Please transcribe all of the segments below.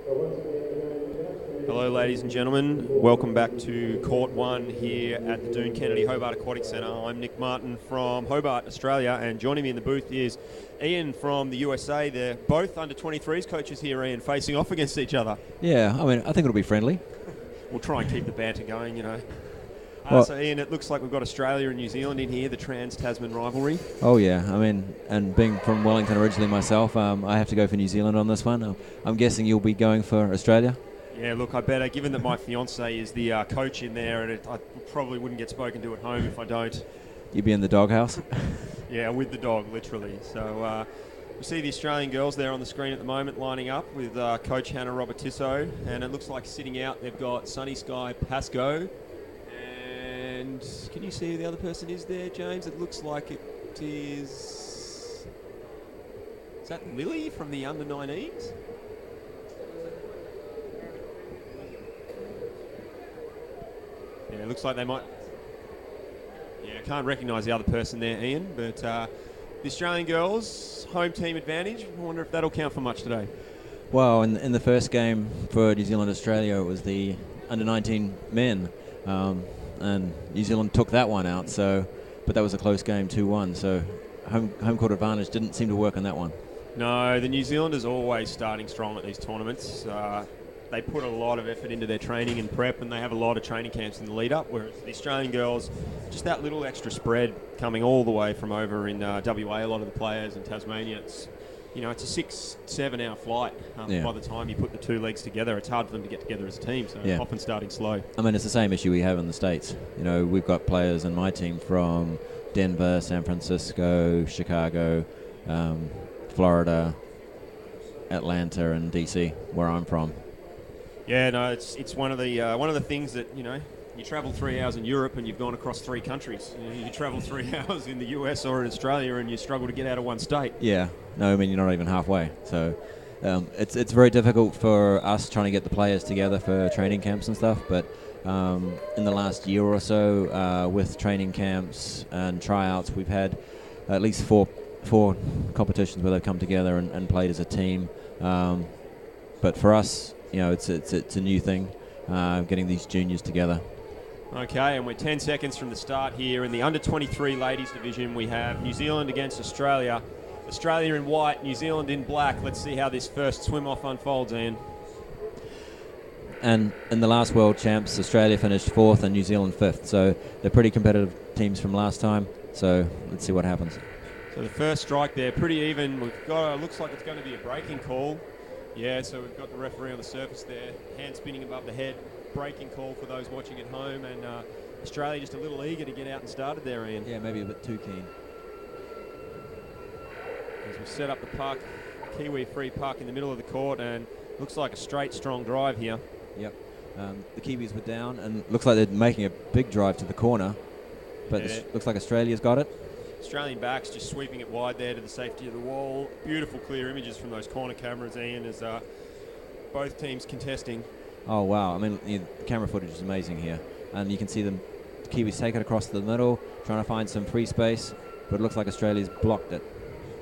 Hello ladies and gentlemen, welcome back to Court 1 here at the Doon Kennedy Hobart Aquatic Centre. I'm Nick Martin from Hobart, Australia, and joining me in the booth is Ian from the USA. They're both under 23s coaches here, Ian, facing off against each other. Yeah, I mean, I think it'll be friendly. We'll try and keep the banter going, you know. Well, So Ian, it looks like we've got Australia and New Zealand in here, the Trans-Tasman rivalry. oh yeah, I mean, and being from Wellington originally myself, I have to go for New Zealand on this one. I'm guessing you'll be going for Australia? Yeah, look, I better, given that my fiance is the coach in there, and I probably wouldn't get spoken to at home if I don't. You'd be in the doghouse? Yeah, with the dog, literally. So we see the Australian girls there on the screen at the moment lining up with Coach Hannah Robertisso, and it looks like sitting out they've got Sunny Sky Pascoe, and can you see who the other person is there, James? It looks like it is... Is that Lily from the under-19s? Yeah, it looks like they might... Yeah, I can't recognise the other person there, Ian, but the Australian girls, home team advantage. I wonder if that'll count for much today. Well, in the first game for New Zealand-Australia, it was the under-19 men, and New Zealand took that one out, but that was a close game, 2-1, so home court advantage didn't seem to work on that one. No, the New Zealanders always starting strong at these tournaments. They put a lot of effort into their training and prep, and they have a lot of training camps in the lead-up, whereas the Australian girls, just that little extra spread coming all the way from over in WA, a lot of the players in Tasmania, it's a 6-7 hour flight. By the time you put the two legs together, it's hard for them to get together as a team, so often starting slow. I mean, it's the same issue we have in the States. You know, we've got players in my team from Denver, San Francisco, Chicago, Florida, Atlanta, and DC, where I'm from. Yeah, no, it's one of the things that, you know, you travel 3 hours in Europe and you've gone across 3 countries. You travel 3 hours in the US or in Australia and you struggle to get out of one state. Yeah, no, I mean, you're not even halfway. So it's very difficult for us trying to get the players together for training camps and stuff. But in the last year or so, with training camps and tryouts, we've had at least four competitions where they've come together and played as a team. But for us, you know, it's a new thing, getting these juniors together. Okay, and we're 10 seconds from the start here. In the under-23 ladies division, we have New Zealand against Australia. Australia in white, New Zealand in black. Let's see how this first swim-off unfolds, Ian. And in the last World Champs, Australia finished 4th and New Zealand 5th. So they're pretty competitive teams from last time. So let's see what happens. So the first strike there, pretty even. We've got, looks like it's going to be a breaking call. Yeah, so we've got the referee on the surface there, hand spinning above the head, breaking call for those watching at home, and Australia just a little eager to get out and started there, Ian. Yeah, maybe a bit too keen. As we set up the puck, Kiwi free puck in the middle of the court, and looks like a straight, strong drive here. Yep. The Kiwis were down, and looks like they're making a big drive to the corner, but looks like Australia's got it. Australian backs just sweeping it wide there to the safety of the wall. Beautiful clear images from those corner cameras, Ian, as both teams contesting. Oh, wow. I mean, the camera footage is amazing here. And you can see the Kiwis take it across the middle, trying to find some free space, but it looks like Australia's blocked it.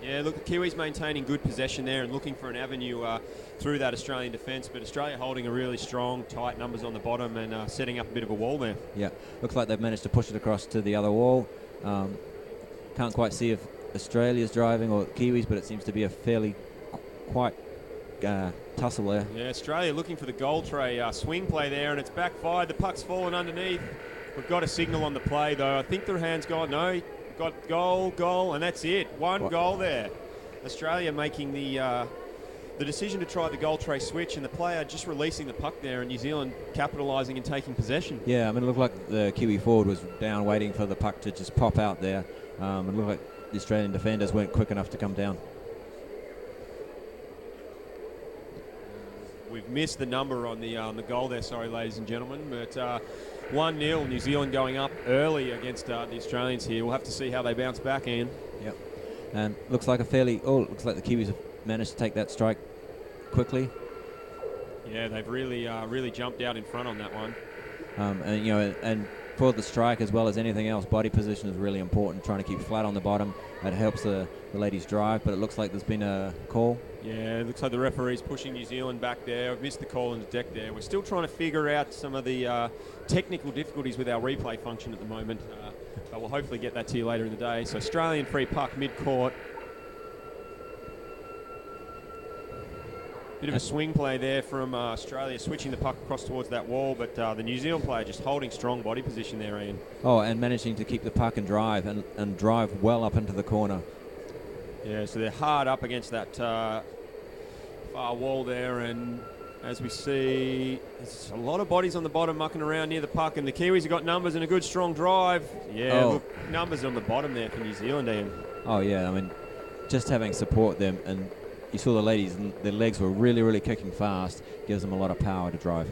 Yeah, look, the Kiwis maintaining good possession there and looking for an avenue through that Australian defence, but Australia holding a really strong, tight numbers on the bottom and setting up a bit of a wall there. Yeah, looks like they've managed to push it across to the other wall. Can't quite see if Australia's driving or Kiwis, but it seems to be a fairly quite tussle there. Yeah, Australia looking for the goal tray swing play there, and it's backfired. The puck's fallen underneath. We've got a signal on the play, though. I think their hand's gone. No, we've got goal, and that's it. One goal there. Australia making the decision to try the goal tray switch, and the player just releasing the puck there, and New Zealand capitalising and taking possession. Yeah, I mean, it looked like the Kiwi forward was down waiting for the puck to just pop out there. It looked like the Australian defenders weren't quick enough to come down. We've missed the number on the goal there, sorry, ladies and gentlemen. But 1-0, New Zealand going up early against the Australians here. We'll have to see how they bounce back, Ian. Yep. And looks like looks like the Kiwis have managed to take that strike quickly. Yeah, they've really jumped out in front on that one. And for the strike as well as anything else, body position is really important, trying to keep flat on the bottom. That helps the ladies drive, but it looks like there's been a call. Yeah, it looks like the referee's pushing New Zealand back there. I've missed the call on the deck there. We're still trying to figure out some of the technical difficulties with our replay function at the moment, but we'll hopefully get that to you later in the day. So Australian free puck mid-court. Bit of a swing play there from Australia, switching the puck across towards that wall, but the New Zealand player just holding strong body position there, Ian. Oh, and managing to keep the puck and drive, and drive well up into the corner. Yeah, so they're hard up against that far wall there, and as we see, there's a lot of bodies on the bottom mucking around near the puck, and the Kiwis have got numbers and a good strong drive. Yeah, look, numbers on the bottom there for New Zealand, Ian. Oh, yeah, I mean, just having support them, and you saw the ladies, and their legs were really, really kicking fast, gives them a lot of power to drive.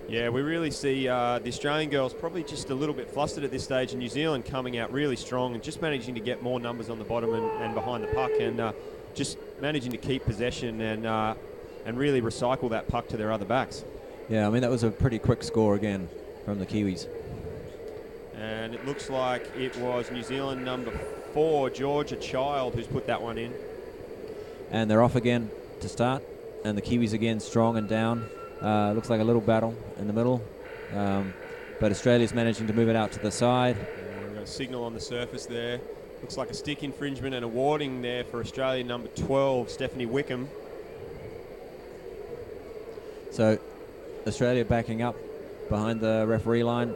Yeah, we really see the Australian girls probably just a little bit flustered at this stage, and New Zealand coming out really strong and just managing to get more numbers on the bottom and behind the puck, and just managing to keep possession and really recycle that puck to their other backs. Yeah, I mean, that was a pretty quick score again from the Kiwis. And it looks like it was New Zealand number 4, Georgia Child, who's put that one in. And they're off again to start, and the Kiwis again strong and down. Looks like a little battle in the middle, but Australia's managing to move it out to the side. We've got a signal on the surface there. Looks like a stick infringement and a warning there for Australian number 12, Stephanie Wickham. So Australia backing up behind the referee line.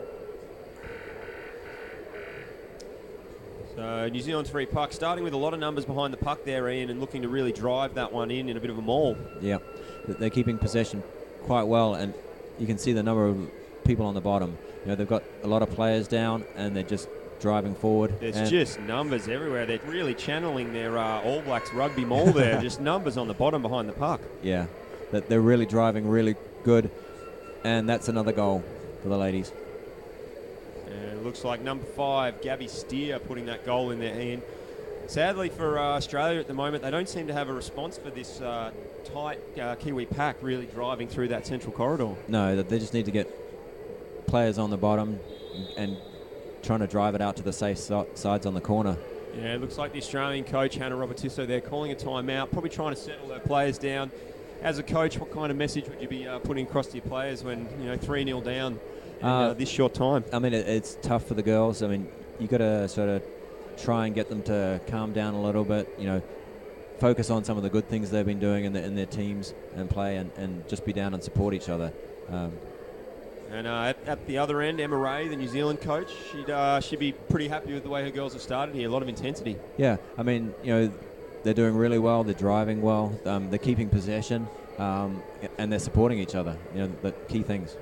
So New Zealand's free puck, starting with a lot of numbers behind the puck there, Ian, and looking to really drive that one in a bit of a maul. Yeah, they're keeping possession quite well, and you can see the number of people on the bottom. You know, they've got a lot of players down, and they're just driving forward. There's just numbers everywhere. They're really channeling their All Blacks rugby maul there. Just numbers on the bottom behind the puck. Yeah, that they're really driving really good, and that's another goal for the ladies. And it looks like number 5, Gabby Steer, putting that goal in there, Ian. Sadly for Australia at the moment, they don't seem to have a response for this tight Kiwi pack really driving through that central corridor. No, they just need to get players on the bottom and trying to drive it out to the safe sides on the corner. Yeah, it looks like the Australian coach, Hannah Robertisso, they're calling a timeout, probably trying to settle their players down. As a coach, what kind of message would you be putting across to your players when, 3-0 down in this short time? I mean, it's tough for the girls. I mean, you got to sort of try and get them to calm down a little bit, focus on some of the good things they've been doing in their teams and play, and just be down and support each other. And at the other end, Emma Ray, the New Zealand coach, she'd be pretty happy with the way her girls have started here. A lot of intensity. Yeah, I mean, they're doing really well. They're driving well. They're keeping possession, and they're supporting each other. The key things.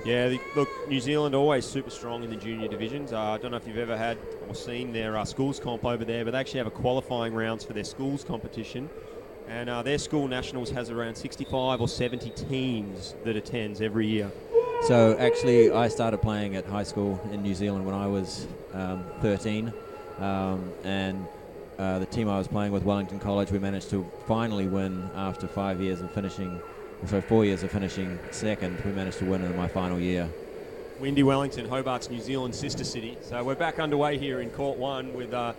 Yeah, look, New Zealand always super strong in the junior divisions. I don't know if you've ever had or seen their schools comp over there, but they actually have a qualifying rounds for their schools competition. And their school nationals has around 65 or 70 teams that attends every year. So actually, I started playing at high school in New Zealand when I was 13, and the team I was playing with, Wellington College, we managed to finally win after 4 years of finishing second. We managed to win in my final year. Windy Wellington, Hobart's New Zealand sister city. So we're back underway here in Court 1 with a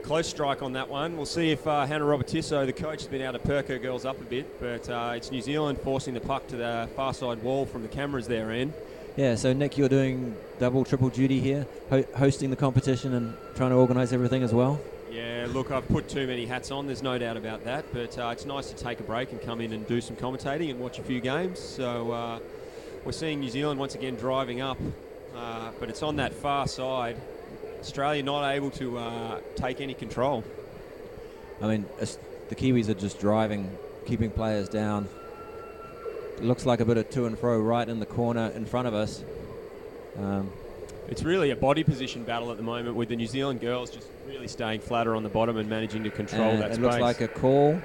close strike on that one. We'll see if Hannah Robertisso, the coach, has been able to perk her girls up a bit, but it's New Zealand forcing the puck to the far side wall from the cameras there, Ian. Yeah, so Nick, you're doing double, triple duty here, hosting the competition and trying to organise everything as well? Yeah, look, I've put too many hats on, there's no doubt about that, but it's nice to take a break and come in and do some commentating and watch a few games. So we're seeing New Zealand once again driving up, but it's on that far side. Australia not able to take any control. I mean, the Kiwis are just driving, keeping players down. It looks like a bit of to and fro right in the corner in front of us. It's really a body position battle at the moment with the New Zealand girls just really staying flatter on the bottom and managing to control that space. It looks like a call.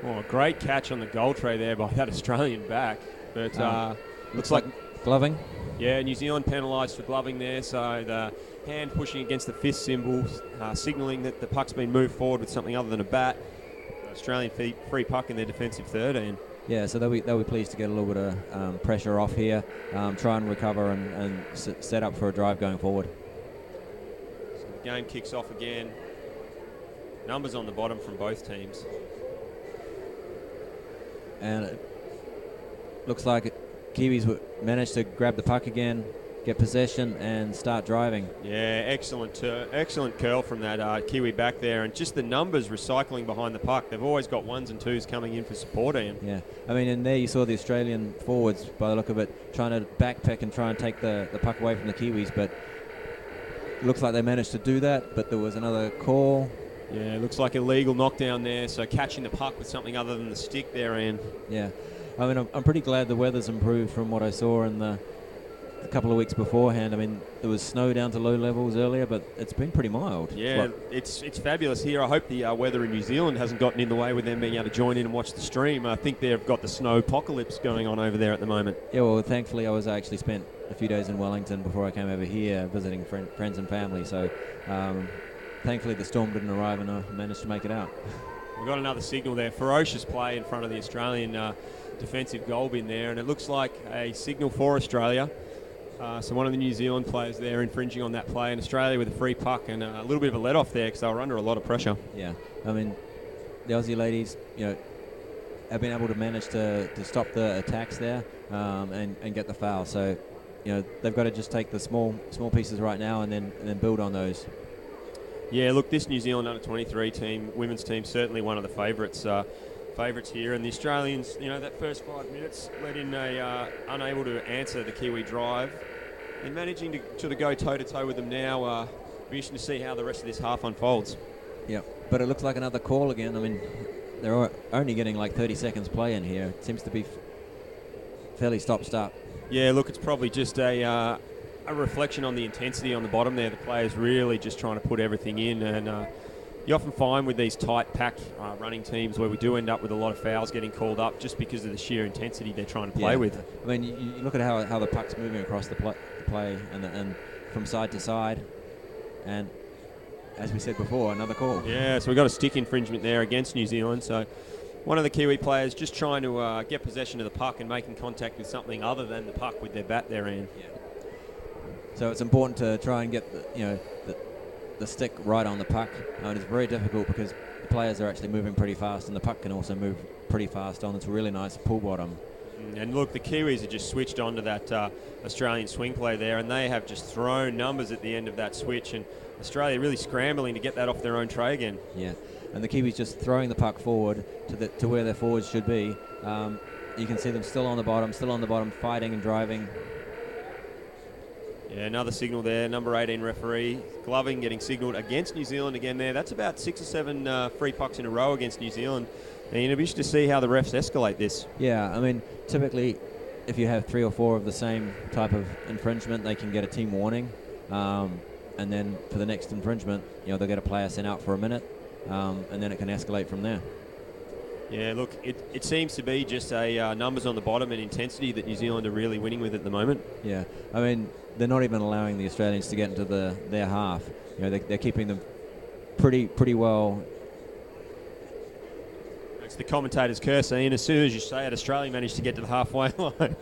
Oh, a great catch on the goal tray there by that Australian back. But looks like gloving. Yeah, New Zealand penalised for gloving there. So the hand pushing against the fist symbol, signalling that the puck's been moved forward with something other than a bat. Australian free puck in their defensive 13. Yeah, so they'll be pleased to get a little bit of pressure off here, try and recover and set up for a drive going forward. So the game kicks off again. Numbers on the bottom from both teams. And it looks like Kiwis managed to grab the puck again, get possession, and start driving. Yeah, excellent curl from that Kiwi back there, and just the numbers recycling behind the puck. They've always got ones and twos coming in for support, Ian. Yeah, I mean, and there you saw the Australian forwards, by the look of it, trying to backpick and try and take the puck away from the Kiwis, but it looks like they managed to do that, but there was another call. Yeah, it looks like illegal knockdown there, so catching the puck with something other than the stick there, Ian. Yeah, I mean, I'm pretty glad the weather's improved from what I saw in the couple of weeks beforehand. I mean, there was snow down to low levels earlier, but it's been pretty mild. Yeah, it's fabulous here. I hope the weather in New Zealand hasn't gotten in the way with them being able to join in and watch the stream. I think they've got the snow apocalypse going on over there at the moment. Yeah, well, thankfully I actually spent a few days in Wellington before I came over here visiting friends and family, so thankfully the storm didn't arrive and I managed to make it out. We've got another signal there. Ferocious play in front of the Australian defensive goal bin there, and it looks like a signal for Australia. So one of the New Zealand players there infringing on that play, and Australia with a free puck and a little bit of a let-off there because they were under a lot of pressure. Yeah, I mean, the Aussie ladies, have been able to manage to stop the attacks there and get the foul. So, they've got to just take the small pieces right now and then build on those. Yeah, look, this New Zealand under-23 team, women's team, certainly one of the favourites here, and the Australians, that first 5 minutes led in unable to answer the Kiwi drive. They're managing to go toe-to-toe with them now. Be interesting to see how the rest of this half unfolds. Yeah, but it looks like another call again. I mean, they're only getting like 30 seconds play in here. It seems to be fairly stop-start. Yeah, look, it's probably just a reflection on the intensity on the bottom there. The players really just trying to put everything in, and you often find with these tight pack running teams where we do end up with a lot of fouls getting called up just because of the sheer intensity they're trying to play with. I mean, you look at how the puck's moving across the play and from side to side, and as we said before, another call. Yeah, so we've got a stick infringement there against New Zealand. So one of the Kiwi players just trying to get possession of the puck and making contact with something other than the puck with their bat there, Ian. Yeah. So it's important to try and get the stick right on the puck. And it's very difficult because the players are actually moving pretty fast and the puck can also move pretty fast on. It's a really nice pull bottom. And look, the Kiwis have just switched onto that Australian swing play there, and they have just thrown numbers at the end of that switch, and Australia really scrambling to get that off their own tray again. Yeah, and the Kiwis just throwing the puck forward to where their forwards should be. You can see them still on the bottom, fighting and driving. Yeah, another signal there, number 18 referee. Gloving getting signalled against New Zealand again there. That's about 6 or 7 free pucks in a row against New Zealand. And it'll be interesting to see how the refs escalate this. Yeah, I mean, typically if you have 3 or 4 of the same type of infringement, they can get a team warning. And then for the next infringement, they'll get a player sent out for a minute, and then it can escalate from there. Yeah, look, it seems to be just a numbers on the bottom and intensity that New Zealand are really winning with at the moment. Yeah, I mean, they're not even allowing the Australians to get into their half. They're keeping them pretty well. It's the commentator's curse, Ian. As soon as you say it, Australia managed to get to the halfway line.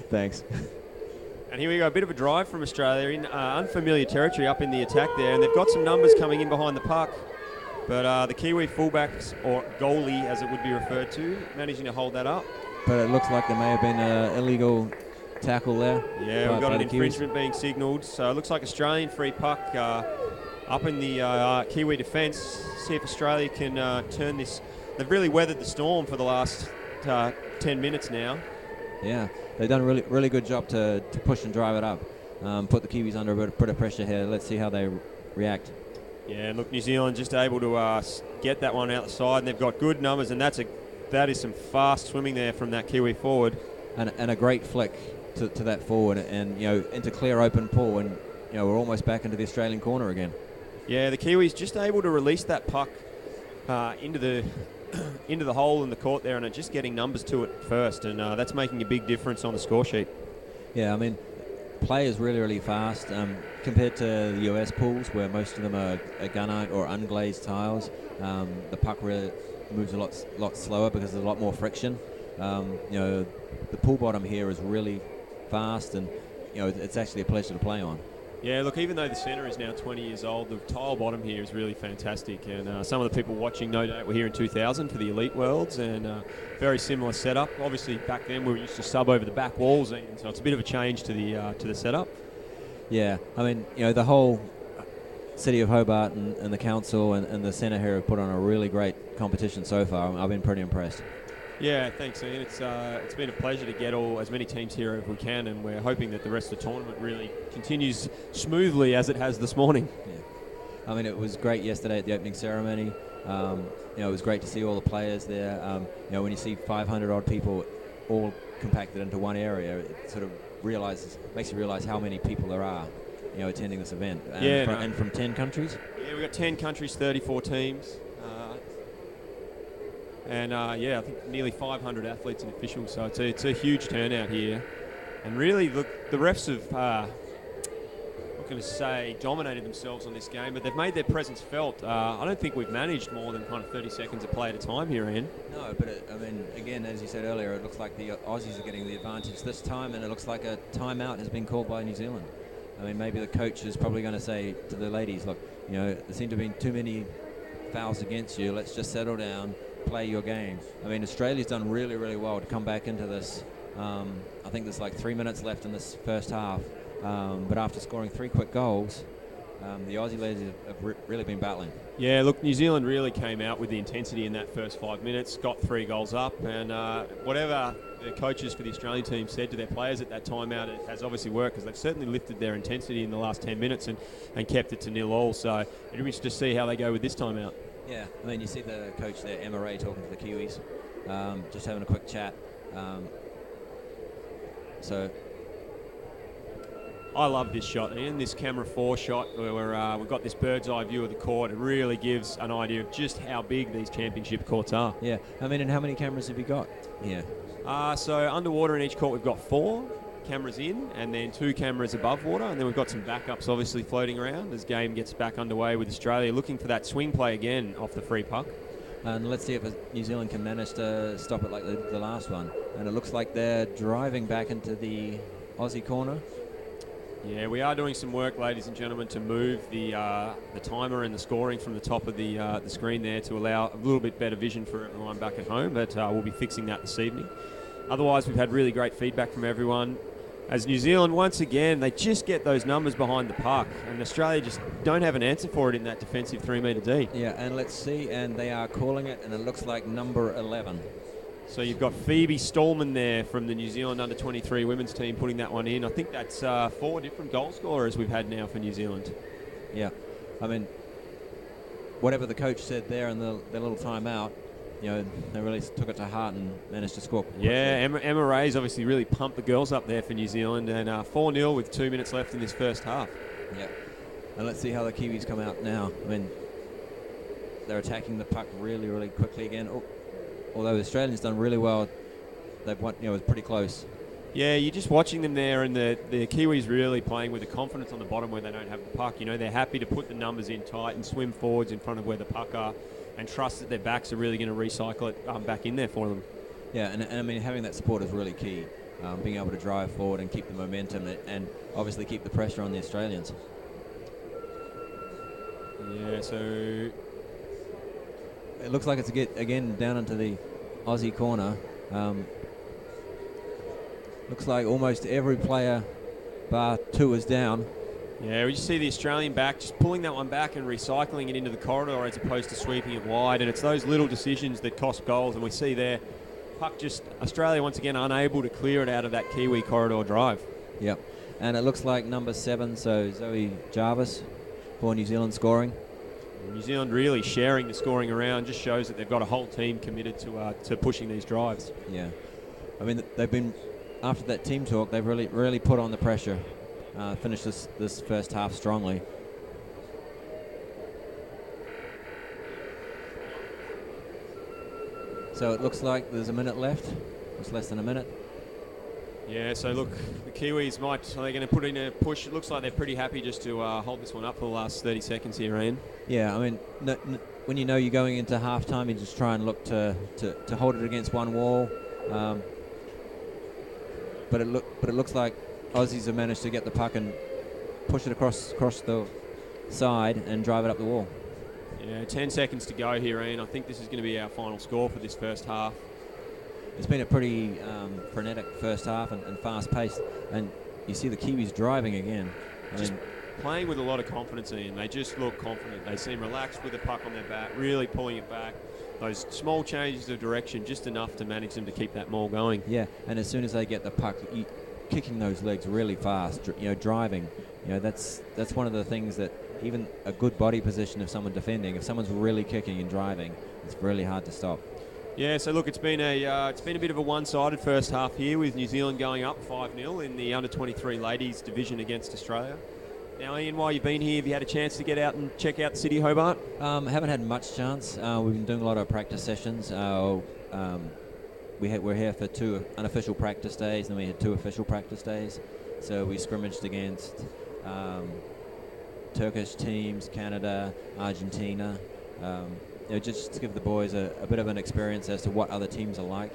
Thanks. And here we go, a bit of a drive from Australia in unfamiliar territory up in the attack there, and they've got some numbers coming in behind the puck. But the Kiwi fullbacks, or goalie as it would be referred to, managing to hold that up. But it looks like there may have been an illegal tackle there. Yeah, we've got an infringement being signalled. So it looks like Australian free puck up in the Kiwi defence. See if Australia can turn this. They've really weathered the storm for the last 10 minutes now. Yeah, they've done a really good job to push and drive it up. Put the Kiwis under a bit of pressure here. Let's see how they react. Yeah, and look, New Zealand just able to get that one out the side, and they've got good numbers, and that is some fast swimming there from that Kiwi forward. And a great flick to that forward, and into clear open pull, and we're almost back into the Australian corner again. Yeah, the Kiwis just able to release that puck into the hole in the court there, and are just getting numbers to it first, and that's making a big difference on the score sheet. Yeah, I mean, play is really fast compared to the US pools where most of them are gunite or unglazed tiles. The puck really moves a lot slower because there's a lot more friction. The pool bottom here is really fast, and it's actually a pleasure to play on. Yeah, look, even though the centre is now 20 years old, the tile bottom here is really fantastic. And some of the people watching, no doubt, were here in 2000 for the Elite Worlds, and very similar setup. Obviously, back then we were used to sub over the back walls, and so it's a bit of a change to the setup. Yeah, I mean, the whole City of Hobart and the council and the centre here have put on a really great competition so far. I've been pretty impressed. Yeah, thanks, Ian. It's been a pleasure to get as many teams here as we can, and we're hoping that the rest of the tournament really continues smoothly as it has this morning. Yeah. I mean, it was great yesterday at the opening ceremony. It was great to see all the players there. When you see 500 odd people all compacted into one area, it sort of makes you realise how many people there are, attending this event. And from 10 countries. Yeah, we've got 10 countries, 34 teams. I think nearly 500 athletes and officials, so it's a huge turnout here. And really, look, the refs have, I'm not going to say dominated themselves on this game, but they've made their presence felt. I don't think we've managed more than kind of 30 seconds of play at a time here, Ian. No, but again, as you said earlier, it looks like the Aussies are getting the advantage this time, and it looks like a timeout has been called by New Zealand. I mean, maybe the coach is probably going to say to the ladies, look, there seem to have been too many fouls against you. Let's just settle down, play your game. I mean, Australia's done really, really well to come back into this. I think there's like 3 minutes left in this first half. But after scoring 3 quick goals, the Aussie ladies have really been battling. Yeah, look, New Zealand really came out with the intensity in that first 5 minutes, got 3 goals up, and whatever the coaches for the Australian team said to their players at that timeout, it has obviously worked, because they've certainly lifted their intensity in the last 10 minutes and kept it to 0-0. So it'll be interesting to see how they go with this timeout. Yeah, I mean, you see the coach there, Emma Ray, talking to the Kiwis, just having a quick chat. I love this shot, Ian, this camera 4 shot where we've got this bird's eye view of the court. It really gives an idea of just how big these championship courts are. Yeah, I mean, and how many cameras have you got here? So underwater in each court we've got 4 cameras in, and then 2 cameras above water, and then we've got some backups obviously floating around as game gets back underway with Australia looking for that swing play again off the free puck. And let's see if New Zealand can manage to stop it like the last one. And it looks like they're driving back into the Aussie corner. Yeah, we are doing some work, ladies and gentlemen, to move the timer and the scoring from the top of the screen there to allow a little bit better vision for everyone back at home, but we'll be fixing that this evening. Otherwise, we've had really great feedback from everyone. As New Zealand, once again, they just get those numbers behind the puck, and Australia just don't have an answer for it in that defensive 3 metre D. Yeah, and let's see, and they are calling it, and it looks like number 11. So you've got Phoebe Stallman there from the New Zealand under-23 women's team putting that one in. I think that's 4 different goal scorers we've had now for New Zealand. Yeah, I mean, whatever the coach said there in their little timeout, they really took it to heart and managed to score. Yeah, Emma Ray's obviously really pumped the girls up there for New Zealand, and 4-0 with 2 minutes left in this first half. Yeah, and let's see how the Kiwis come out now. I mean, they're attacking the puck really, really quickly again. Although the Australians done really well, they've won. It was pretty close. Yeah, you're just watching them there, and the Kiwis really playing with the confidence on the bottom where they don't have the puck. They're happy to put the numbers in tight and swim forwards in front of where the puck are, and trust that their backs are really going to recycle it back in there for them. Yeah, and I mean, having that support is really key. Being able to drive forward and keep the momentum, and obviously keep the pressure on the Australians. Yeah, so it looks like it's again down into the Aussie corner. Looks like almost every player bar 2 is down. Yeah, we just see the Australian back just pulling that one back and recycling it into the corridor as opposed to sweeping it wide, and it's those little decisions that cost goals, and we see there puck just Australia once again unable to clear it out of that Kiwi corridor drive. Yep, and it looks like number 7, so Zoe Jarvis for New Zealand scoring. New Zealand really sharing the scoring around just shows that they've got a whole team committed to pushing these drives. Yeah, I mean, they've been, after that team talk, they've really put on the pressure, finished this first half strongly. So it looks like there's a minute left, it's less than a minute. Yeah, so look, the Kiwis are they going to put in a push? It looks like they're pretty happy just to hold this one up for the last 30 seconds here, Ian. Yeah, I mean, when you're going into halftime, you just try and look to hold it against one wall, Um, but it looks like Aussies have managed to get the puck and push it across the side and drive it up the wall. Yeah, 10 seconds to go here, Ian. I think this is going to be our final score for this first half. It's been a pretty frenetic first half and fast-paced, and you see the Kiwis driving again. Just playing with a lot of confidence, Ian. They just look confident. They seem relaxed with the puck on their back, really pulling it back. Those small changes of direction, just enough to manage them to keep that maul going. Yeah, and as soon as they get the puck, kicking those legs really fast, driving. That's one of the things that even a good body position of someone defending, if someone's really kicking and driving, it's really hard to stop. Yeah, so look, it's been a bit of a one-sided first half here with New Zealand going up 5-0 in the under-23 ladies division against Australia. Now, Ian, while you've been here, have you had a chance to get out and check out the city of Hobart? Haven't had much chance. We've been doing a lot of practice sessions. We're here for 2 unofficial practice days, and we had 2 official practice days. So we scrimmaged against Turkish teams, Canada, Argentina. Just to give the boys a bit of an experience as to what other teams are like.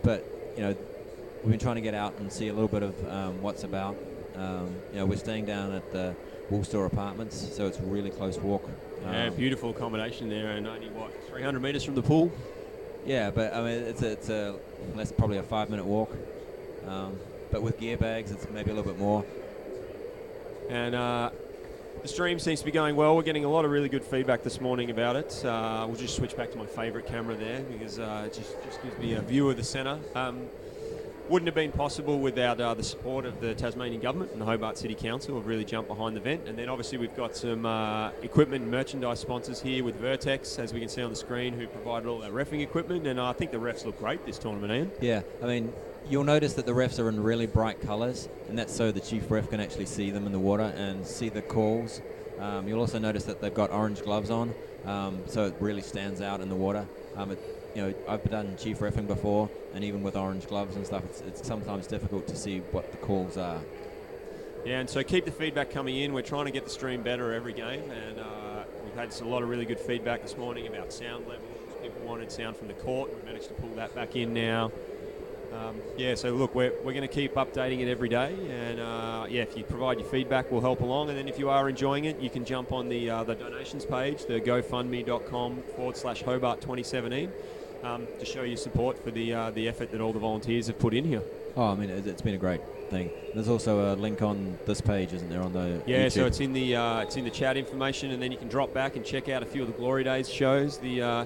But we've been trying to get out and see a little bit of what's about. We're staying down at the Woolstore Apartments, so it's a really close walk. Yeah, beautiful accommodation there, and only 300 metres from the pool. Yeah, but I mean that's probably a 5-minute walk. But with gear bags, it's maybe a little bit more. And the stream seems to be going well. We're getting a lot of really good feedback this morning about it. We'll just switch back to my favourite camera there because it just gives me a view of the centre. Wouldn't have been possible without the support of the Tasmanian Government and the Hobart City Council who have really jumped behind the event. And then obviously we've got some equipment and merchandise sponsors here with Vertex, as we can see on the screen, who provided all our reffing equipment. And I think the refs look great this tournament, Ian. Yeah, I mean, you'll notice that the refs are in really bright colours, and that's so the chief ref can actually see them in the water and see the calls. You'll also notice that they've got orange gloves on, so it really stands out in the water. I've done chief reffing before, and even with orange gloves and stuff, it's sometimes difficult to see what the calls are. Yeah, and so keep the feedback coming in. We're trying to get the stream better every game, and we've had a lot of really good feedback this morning about sound levels. People wanted sound from the court. We've managed to pull that back in now. So look, we're going to keep updating it every day, and if you provide your feedback, we'll help along. And then if you are enjoying it, you can jump on the donations page, the gofundme.com/Hobart 2017, to show your support for the effort that all the volunteers have put in here. Oh, I mean, it's been a great thing. There's also a link on this page, isn't there, on the YouTube? So it's in the chat information, and then you can drop back and check out a few of the Glory Days shows. The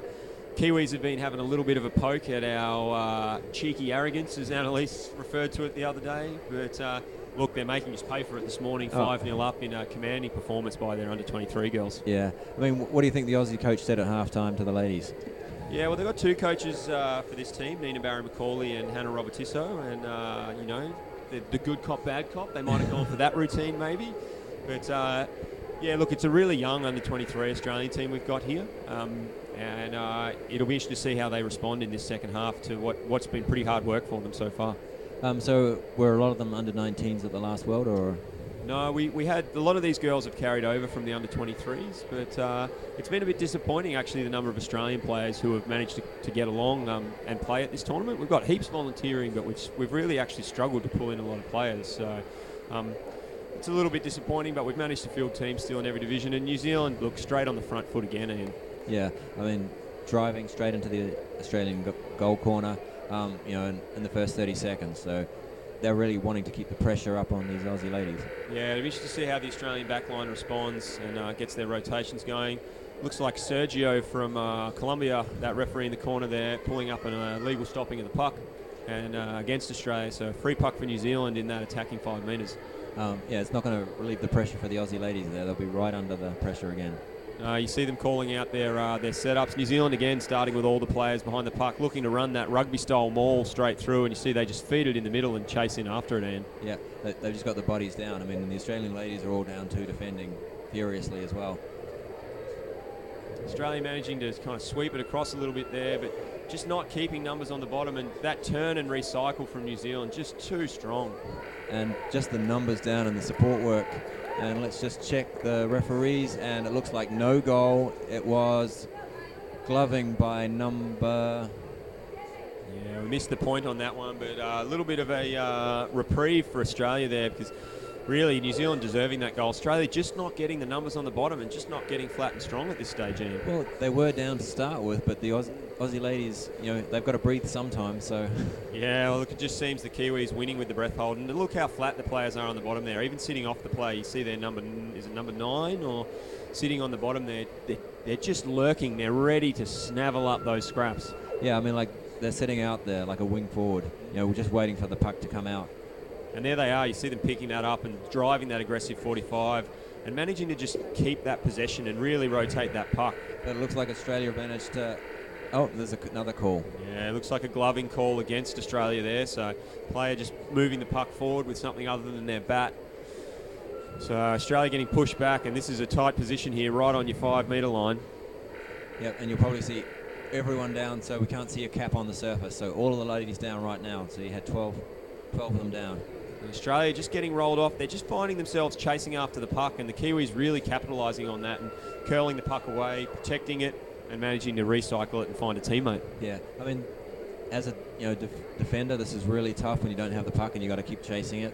Kiwis have been having a little bit of a poke at our cheeky arrogance, as Annalise referred to it the other day. But look, they're making us pay for it this morning, 5-0 up in a commanding performance by their under-23 girls. Yeah. I mean, what do you think the Aussie coach said at halftime to the ladies? Yeah, well, they've got 2 coaches for this team, Nina Barry-McCauley and Hannah Robertisso. And, the good cop, bad cop. They might have gone for that routine maybe. But, look, it's a really young under-23 Australian team we've got here. And it'll be interesting to see how they respond in this second half to what's been pretty hard work for them so far. So were a lot of them under-19s at the last World, or...? No, we had a lot of these girls have carried over from the under-23s, but it's been a bit disappointing actually, the number of Australian players who have managed to get along and play at this tournament. We've got heaps volunteering, but we've really actually struggled to pull in a lot of players. So it's a little bit disappointing, but we've managed to field teams still in every division, and New Zealand looks straight on the front foot again, Ian. Yeah, I mean, driving straight into the Australian goal corner, in the first 30 seconds. So they're really wanting to keep the pressure up on these Aussie ladies. Yeah, it'll be interesting to see how the Australian backline responds and gets their rotations going. Looks like Sergio from Colombia, that referee in the corner there, pulling up an illegal stopping of the puck and against Australia. So free puck for New Zealand in that attacking 5 metres. It's not going to relieve the pressure for the Aussie ladies there. They'll be right under the pressure again. You see them calling out their setups. New Zealand again starting with all the players behind the puck, looking to run that rugby-style maul straight through, and you see they just feed it in the middle and chase in after it, Ian. Yeah, they've just got the bodies down. I mean, the Australian ladies are all down too, defending furiously as well. Australia managing to kind of sweep it across a little bit there, but just not keeping numbers on the bottom, and that turn and recycle from New Zealand just too strong. And just the numbers down and the support work. And let's just check the referees, and it looks like no goal. It was gloving by number Yeah, we missed the point on that one, but a little bit of a reprieve for Australia there, because really New Zealand deserving that goal. Australia just not getting the numbers on the bottom and just not getting flat and strong at this stage, Ian. Well, they were down to start with, but the Aussie ladies, they've got to breathe sometimes. So Yeah, well, look, it just seems the Kiwis winning with the breath hold, and look how flat the players are on the bottom there. Even sitting off the play, you see their number, is it number 9 or sitting on the bottom there? They're just lurking. They're ready to snavel up those scraps. yeah, I mean, like they're sitting out there like a wing forward. We're just waiting for the puck to come out. And there they are. You see them picking that up and driving that aggressive 45 and managing to just keep that possession and really rotate that puck. But it looks like Australia managed to... Oh, there's another call. Yeah, it looks like a gloving call against Australia there. So player just moving the puck forward with something other than their bat. So Australia getting pushed back, and this is a tight position here right on your 5-metre line. Yep, and you'll probably see everyone down, so we can't see a cap on the surface. So all of the ladies down right now. So you had 12 of them down. And Australia just getting rolled off. They're just finding themselves chasing after the puck, and the Kiwis really capitalising on that and curling the puck away, protecting it, and managing to recycle it and find a teammate. Yeah, I mean, as a defender, this is really tough when you don't have the puck and you got to keep chasing it.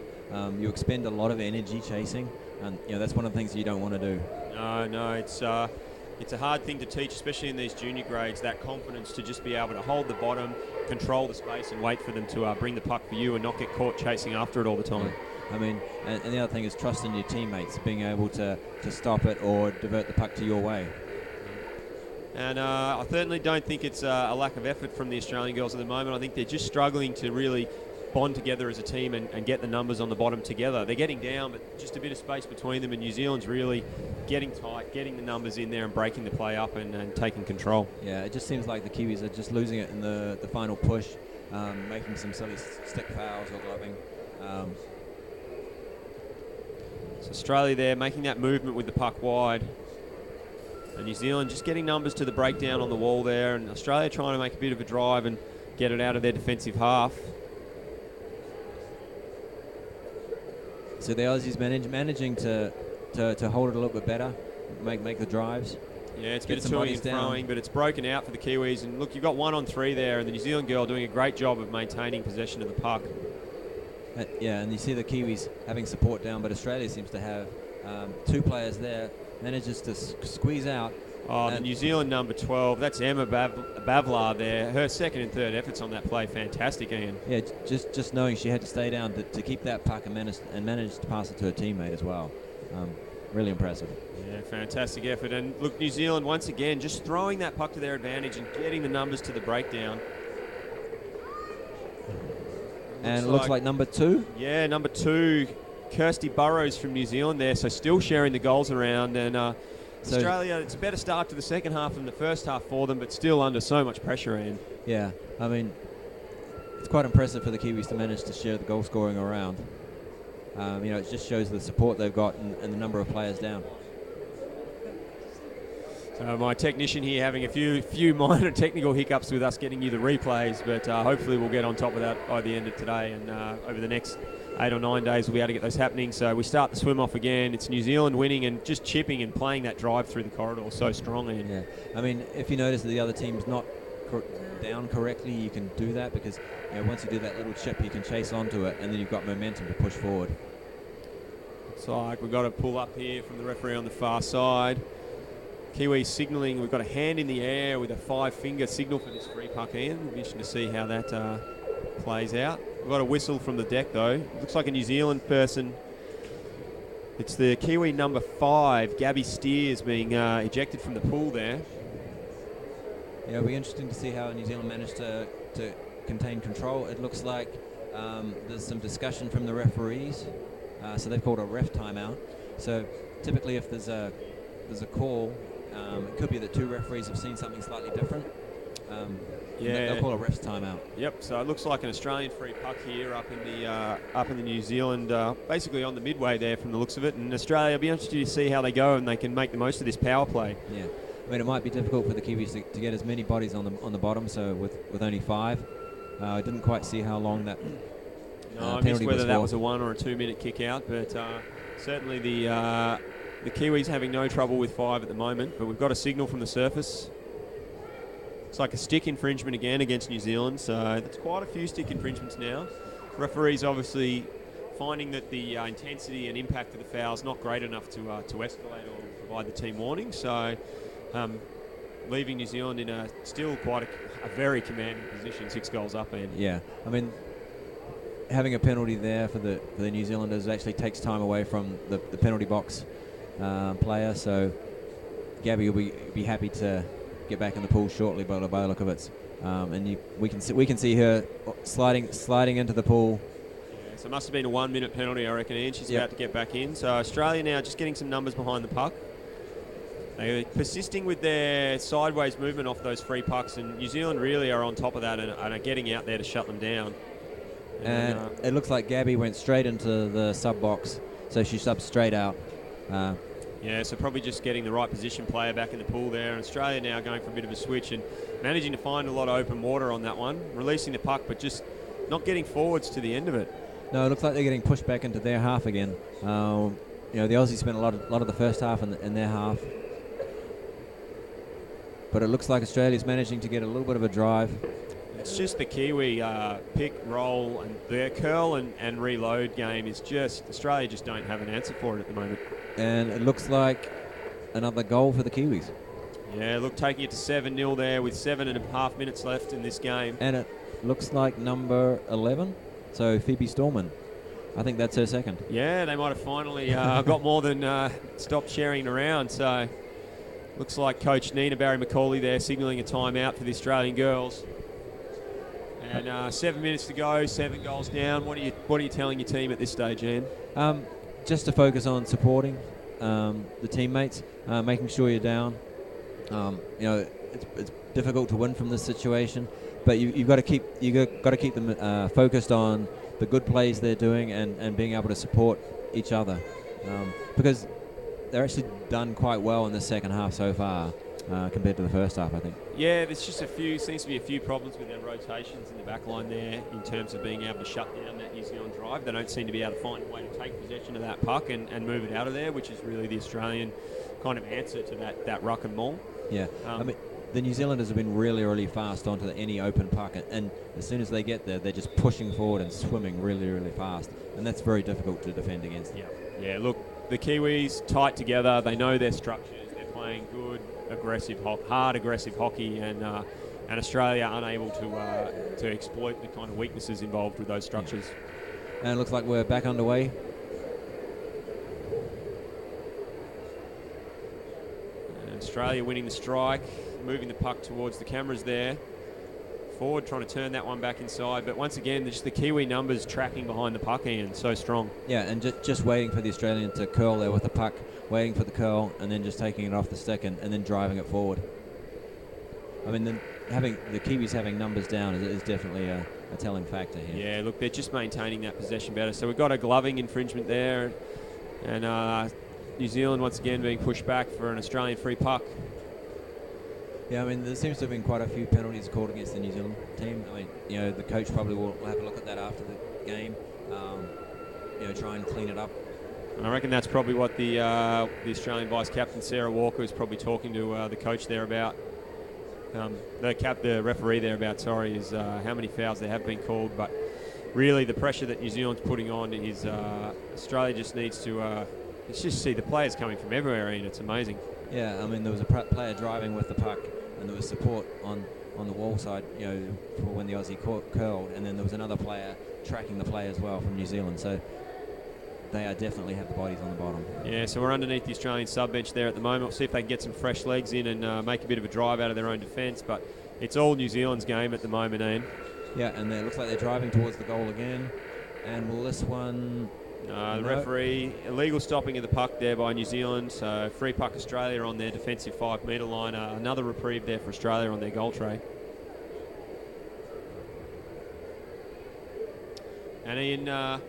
You expend a lot of energy chasing, and that's one of the things you don't want to do. No, it's a hard thing to teach, especially in these junior grades, that confidence to just be able to hold the bottom, control the space, and wait for them to bring the puck for you and not get caught chasing after it all the time. I mean, and the other thing is trusting your teammates, being able to stop it or divert the puck to your way. And I certainly don't think it's a lack of effort from the Australian girls at the moment. I think they're just struggling to really bond together as a team and get the numbers on the bottom together. They're getting down, but just a bit of space between them, and New Zealand's really getting tight, getting the numbers in there and breaking the play up and taking control. Yeah, it just seems like the Kiwis are just losing it in the final push, making some silly stick fouls or gloving. So Australia there making that movement with the puck wide. And New Zealand just getting numbers to the breakdown on the wall there, and Australia trying to make a bit of a drive and get it out of their defensive half. So the Aussies managing to hold it a little bit better, make the drives. Yeah, it's a bit of toing and throwing, but it's broken out for the Kiwis. And look, you've got 1 on 3 there, and the New Zealand girl doing a great job of maintaining possession of the puck. Yeah, and you see the Kiwis having support down, but Australia seems to have 2 players there. Manages to squeeze out. Oh, the New Zealand number 12, that's Emma Bavlar there. Her second and third efforts on that play, fantastic, Ian. Yeah, just knowing she had to stay down to keep that puck and managed to pass it to her teammate as well. Really impressive. Yeah, fantastic effort. And look, New Zealand, once again, just throwing that puck to their advantage and getting the numbers to the breakdown. And it looks like number 2? Yeah, number 2. Kirsty Burrows from New Zealand there, so still sharing the goals around. And Australia, it's a better start to the second half than the first half for them, but still under so much pressure, Ian. Yeah, I mean, it's quite impressive for the Kiwis to manage to share the goal scoring around. It just shows the support they've got and the number of players down. So my technician here having a few minor technical hiccups with us getting you the replays, but hopefully we'll get on top of that by the end of today, and over the next 8 or 9 days we'll be able to get those happening. So we start the swim off again. It's New Zealand winning and just chipping and playing that drive through the corridor so strongly. Yeah, I mean, if you notice that the other team's not down correctly, you can do that because once you do that little chip, you can chase onto it, and then you've got momentum to push forward. Looks like we've got to pull up here from the referee on the far side. Kiwi signalling. We've got a hand in the air with a 5-finger signal for this free puck, Ian. It'll be interesting to see how that plays out. We've got a whistle from the deck, though. Looks like a New Zealand person. It's the Kiwi number 5, Gabby Steers, being ejected from the pool there. Yeah, it'll be interesting to see how New Zealand managed to contain control. It looks like there's some discussion from the referees, so they've called a ref timeout. So typically, if there's a call, it could be that 2 referees have seen something slightly different. Yeah, they'll call a ref's timeout. Yep. So it looks like an Australian free puck here up in the New Zealand, basically on the midway there from the looks of it. And Australia will be interested to see how they go and they can make the most of this power play. Yeah, I mean, it might be difficult for the Kiwis to get as many bodies on the bottom. So with only 5, I didn't quite see how long that. No, I missed whether that was a 1 or a 2 minute kick out, but certainly the Kiwis having no trouble with 5 at the moment. But we've got a signal from the surface. It's like a stick infringement again against New Zealand, so that's quite a few stick infringements now. Referees obviously finding that the intensity and impact of the foul is not great enough to escalate or provide the team warning, so leaving New Zealand in still quite a very commanding position, 6 goals up. And yeah, I mean, having a penalty there for the New Zealanders actually takes time away from the penalty box player, so Gabby will be happy to get back in the pool shortly by the look of it, and we can see her sliding into the pool. Yeah, so it must have been a 1 minute penalty, I reckon, and she's about to get back in. So Australia now just getting some numbers behind the puck. They're persisting with their sideways movement off those free pucks, and New Zealand really are on top of that and are getting out there to shut them down. And it looks like Gabby went straight into the sub box, so she subbed straight out. Yeah, so probably just getting the right position player back in the pool there. And Australia now going for a bit of a switch and managing to find a lot of open water on that one, releasing the puck, but just not getting forwards to the end of it. No, it looks like they're getting pushed back into their half again. The Aussies spent a lot of the first half in their half. But it looks like Australia's managing to get a little bit of a drive. It's just the Kiwi pick, roll, and their curl and reload game is just, Australia just don't have an answer for it at the moment. And it looks like another goal for the Kiwis. Yeah, look, taking it to 7-0 there with 7.5 minutes left in this game. And it looks like number 11, so Phoebe Storman. I think that's her second. Yeah, they might have finally got more than stopped sharing around, so looks like Coach Nina Barry-McCauley there signalling a timeout for the Australian girls. And 7 minutes to go, 7 goals down. What are you telling your team at this stage, Ian? Just to focus on supporting the teammates, making sure you're down. It's difficult to win from this situation, but you've got to keep them focused on the good plays they're doing and being able to support each other, because they're actually done quite well in the second half so far compared to the first half, I think. Yeah, there's just seems to be a few problems with their rotations in the back line there in terms of being able to shut down that New Zealand drive. They don't seem to be able to find a way to take possession of that puck and move it out of there, which is really the Australian kind of answer to that ruck and maul. Yeah, I mean, the New Zealanders have been really, really fast onto any open puck, and as soon as they get there, they're just pushing forward and swimming really, really fast, and that's very difficult to defend against. Yeah, look, the Kiwis tight together, they know their structures, they're playing good, hard aggressive hockey, and Australia unable to exploit the kind of weaknesses involved with those structures. Yeah. And it looks like we're back underway. And Australia winning the strike, moving the puck towards the cameras there. Forward trying to turn that one back inside, but once again, just the Kiwi numbers tracking behind the puck, Ian, so strong. Yeah, and just waiting for the Australian to curl there with the puck, waiting for the curl, and then just taking it off the stick and then driving it forward. I mean, the Kiwis having numbers down is definitely a telling factor here. Yeah, look, they're just maintaining that possession better. So we've got a gloving infringement there, and New Zealand once again being pushed back for an Australian free puck. Yeah, I mean, there seems to have been quite a few penalties called against the New Zealand team. I mean, the coach probably will have a look at that after the game, try and clean it up. And I reckon that's probably what the Australian vice-captain, Sarah Walker, is probably talking to the coach there about. The referee there about, is how many fouls there have been called. But really the pressure that New Zealand's putting on is Australia just needs to let's just see the players coming from everywhere, and it's amazing. Yeah, I mean, there was a player driving with the puck, and there was support on the wall side, for when the Aussie curled, and then there was another player tracking the play as well from New Zealand. So they definitely have the bodies on the bottom. Yeah, so we're underneath the Australian sub-bench there at the moment. We'll see if they can get some fresh legs in and make a bit of a drive out of their own defence, but it's all New Zealand's game at the moment, Ian. Yeah, and it looks like they're driving towards the goal again. And will this one... The referee, illegal stopping of the puck there by New Zealand. So free puck Australia on their defensive 5 metre line. Another reprieve there for Australia on their goal tray. And Ian,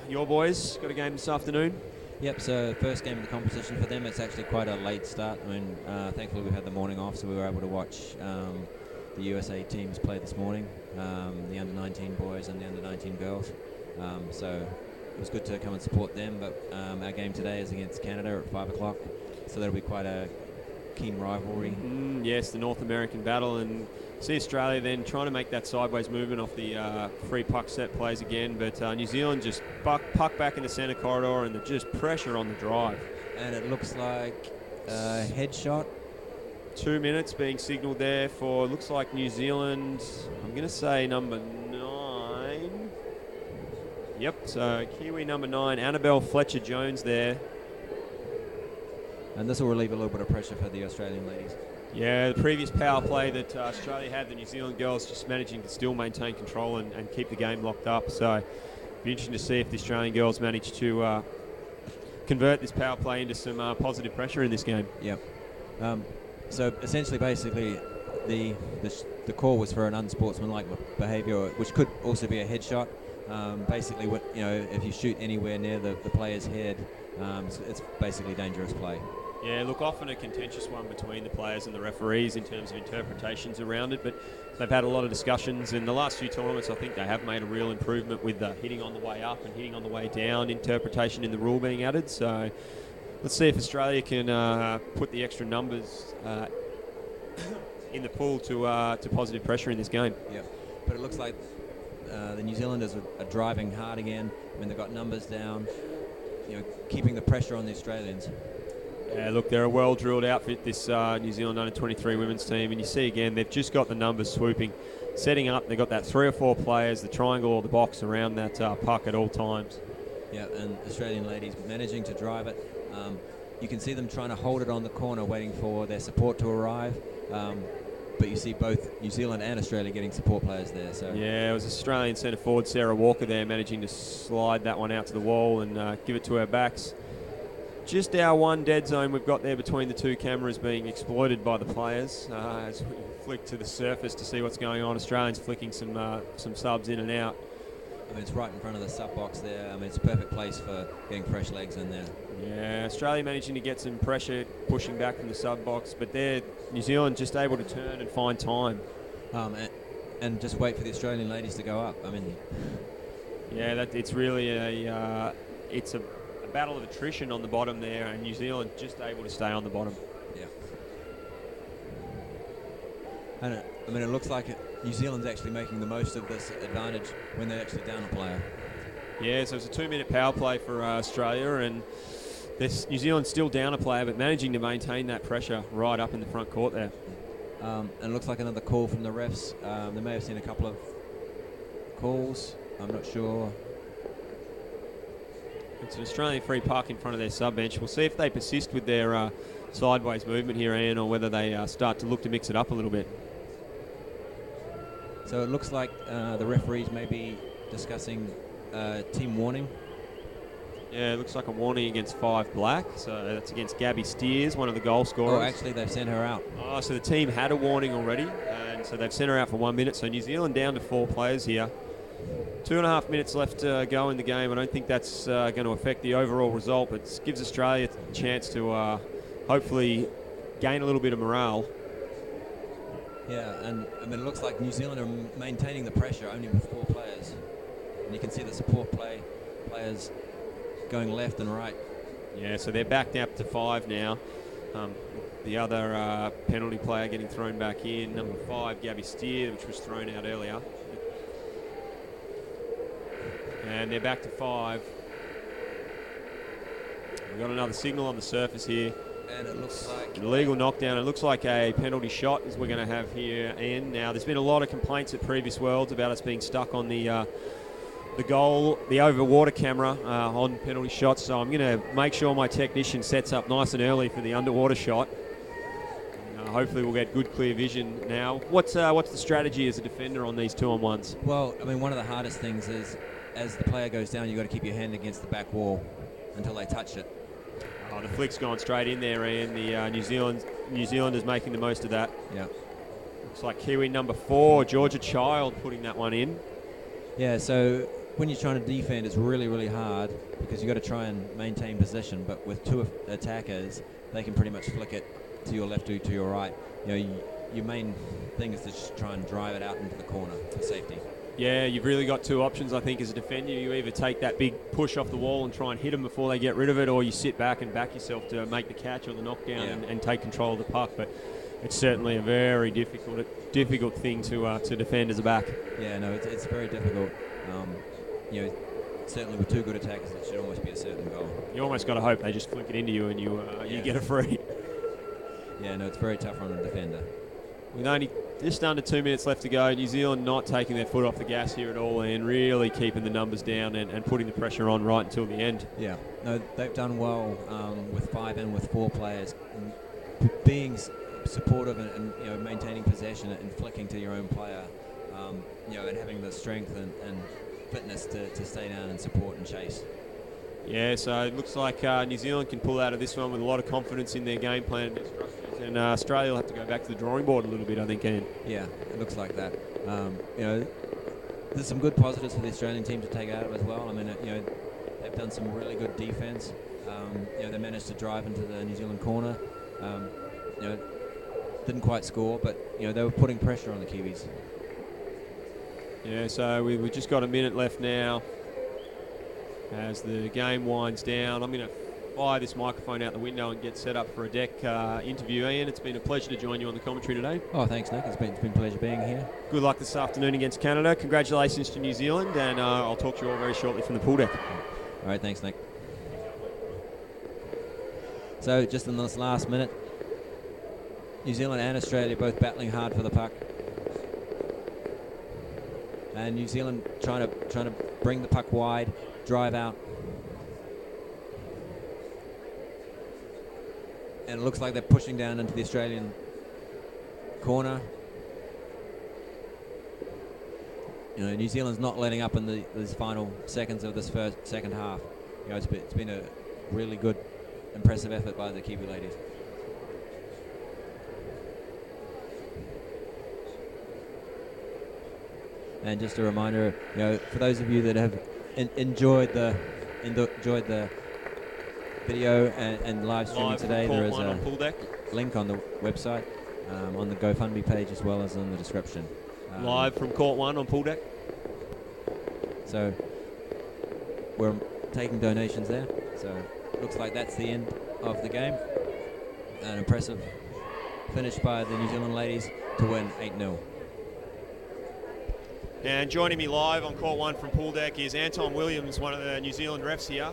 your boys got a game this afternoon? Yep, so first game of the competition for them. It's actually quite a late start. I mean, thankfully we had the morning off, so we were able to watch the USA teams play this morning, the under-19 boys and the under-19 girls. So it was good to come and support them, but our game today is against Canada at 5 o'clock, so that'll be quite a keen rivalry. Yes, the North American battle, and see Australia then trying to make that sideways movement off the free puck set plays again, but New Zealand just puck back in the centre corridor and just pressure on the drive. And it looks like a headshot. 2 minutes being signalled there for, looks like New Zealand, I'm going to say number 9. Yep, so Kiwi number 9, Annabelle Fletcher-Jones there. And this will relieve a little bit of pressure for the Australian ladies. Yeah, the previous power play that Australia had, the New Zealand girls just managing to still maintain control and keep the game locked up. So it'll be interesting to see if the Australian girls manage to convert this power play into some positive pressure in this game. Yep. So essentially, basically, the call was for an unsportsmanlike behaviour, which could also be a headshot. Basically, if you shoot anywhere near the player's head, it's basically dangerous play. Yeah, look, often a contentious one between the players and the referees in terms of interpretations around it, but they've had a lot of discussions in the last few tournaments. I think they have made a real improvement with hitting on the way up and hitting on the way down interpretation in the rule being added. So let's see if Australia can put the extra numbers in the pool to positive pressure in this game. Yeah, but it looks like the New Zealanders are driving hard again. I mean, they've got numbers down, keeping the pressure on the Australians. Yeah, look, they're a well-drilled outfit, this New Zealand under-23 women's team, and you see again, they've just got the numbers swooping, setting up. They've got that 3 or 4 players, the triangle or the box around that puck at all times. Yeah, and Australian ladies managing to drive it. You can see them trying to hold it on the corner, waiting for their support to arrive. But you see both New Zealand and Australia getting support players there. So yeah, it was Australian centre forward Sarah Walker there managing to slide that one out to the wall and give it to her backs. Just our one dead zone we've got there between the two cameras being exploited by the players as we flick to the surface to see what's going on. Australians flicking some subs in and out. I mean, it's right in front of the sub box there. I mean, it's a perfect place for getting fresh legs in there. Yeah, Australia managing to get some pressure, pushing back from the sub box, but there, New Zealand just able to turn and find time. And just wait for the Australian ladies to go up. I mean, yeah, it's really a battle of attrition on the bottom there, and New Zealand just able to stay on the bottom. Yeah. And it looks like New Zealand's actually making the most of this advantage when they're actually down a player. Yeah, so it's a 2-minute power play for Australia, and New Zealand's still down a player, but managing to maintain that pressure right up in the front court there. And it looks like another call from the refs. They may have seen a couple of calls. I'm not sure. It's an Australian free puck in front of their sub bench. We'll see if they persist with their sideways movement here, Ian, or whether they start to look to mix it up a little bit. So it looks like the referees may be discussing team warning. Yeah, it looks like a warning against 5 Black. So that's against Gabby Steers, one of the goal scorers. Oh, actually, they've sent her out. Oh, so the team had a warning already, and so they've sent her out for 1 minute. So New Zealand down to 4 players here. 2.5 minutes left to go in the game. I don't think that's going to affect the overall result, but it gives Australia a chance to hopefully gain a little bit of morale. Yeah, and I mean, it looks like New Zealand are maintaining the pressure only with 4 players. And you can see the support players going left and right. Yeah, so they're backed up to 5 now. The other penalty player getting thrown back in, number 5, Gabby Steer, which was thrown out earlier. And they're back to 5. We've got another signal on the surface here. And it looks like illegal knockdown. It looks like a penalty shot is we're going to have here, Ian. Now, there's been a lot of complaints at previous Worlds about us being stuck on the goal, the over water camera on penalty shots. So I'm going to make sure my technician sets up nice and early for the underwater shot. Hopefully we'll get good clear vision now. What's the strategy as a defender on these 2-on-1s? Well, I mean, one of the hardest things is as the player goes down, you've got to keep your hand against the back wall until they touch it. Oh, the flick's gone straight in there, Ian. The New Zealand is making the most of that. Yeah. Looks like Kiwi number 4, Georgia Child, putting that one in. Yeah, so when you're trying to defend, it's really, really hard because you've got to try and maintain position. But with 2 attackers, they can pretty much flick it to your left or to your right. Your main thing is to just try and drive it out into the corner for safety. Yeah, you've really got two options, I think, as a defender. You either take that big push off the wall and try and hit them before they get rid of it, or you sit back and back yourself to make the catch or the knockdown and take control of the puck. But it's certainly a very difficult thing to defend as a back. Yeah, no, it's very difficult. Certainly with two good attackers, it should almost be a certain goal. You almost got to hope they just flick it into you and you get a free. Yeah, no, it's very tough on the defender. With only just under 2 minutes left to go, New Zealand not taking their foot off the gas here at all and really keeping the numbers down and putting the pressure on right until the end. Yeah, no, they've done well with 5 and with 4 players, being supportive and maintaining possession and flicking to your own player, and having the strength and fitness to stay down and support and chase. Yeah, so it looks like New Zealand can pull out of this one with a lot of confidence in their game plan and their structures. And Australia will have to go back to the drawing board a little bit, I think, Ian. Yeah, it looks like that. There's some good positives for the Australian team to take out of as well. I mean, they've done some really good defence. They managed to drive into the New Zealand corner. Didn't quite score, but they were putting pressure on the Kiwis. Yeah, so we've just got a minute left now as the game winds down. I'm going to fire this microphone out the window and get set up for a deck interview. Ian, it's been a pleasure to join you on the commentary today. Oh, thanks, Nick. It's been a pleasure being here. Good luck this afternoon against Canada. Congratulations to New Zealand, and I'll talk to you all very shortly from the pool deck. All right, thanks, Nick. So just in this last minute, New Zealand and Australia both battling hard for the puck. And New Zealand trying to bring the puck wide, drive out. And it looks like they're pushing down into the Australian corner. New Zealand's not letting up in these final seconds of this second half. It's been a really good, impressive effort by the Kiwi ladies. And just a reminder, for those of you that have enjoyed the video and live streaming today, there is a link on the website, on the GoFundMe page, as well as in the description. Live from Court 1 on pool deck. So we're taking donations there. So looks like that's the end of the game. An impressive finish by the New Zealand ladies to win 8-0. And joining me live on Court 1 from pool deck is Anton Williams, one of the New Zealand refs here.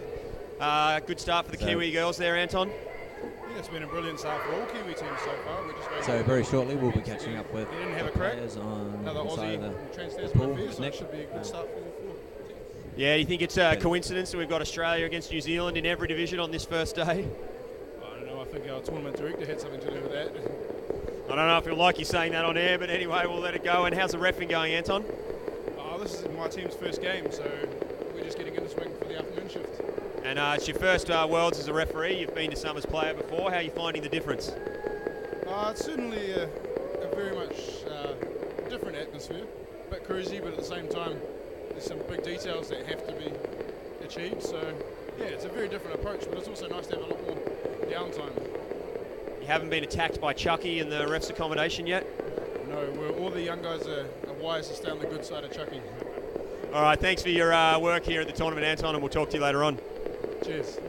Good start for the Kiwi girls there, Anton. Yeah, it's been a brilliant start for all Kiwi teams so far. We're just so very shortly we'll be catching up with the players on the side of the pool. So it should be a good start for all 4 teams. Yeah, you think it's a coincidence that we've got Australia against New Zealand in every division on this first day? I don't know, I think our tournament director had something to do with that. I don't know if you'll like you saying that on air, but anyway, we'll let it go. And how's the reffing going, Anton? This is my team's first game, so we're just getting in the swing for the afternoon shift. And it's your first Worlds as a referee. You've been to some as player before. How are you finding the difference? It's certainly a very much different atmosphere. A bit cruisy, but at the same time, there's some big details that have to be achieved. So, yeah, it's a very different approach, but it's also nice to have a lot more downtime. You haven't been attacked by Chucky in the ref's accommodation yet? No, all the young guys are wise to stay on the good side of Chucky. All right, thanks for your work here at the tournament, Anton, and we'll talk to you later on. Cheers.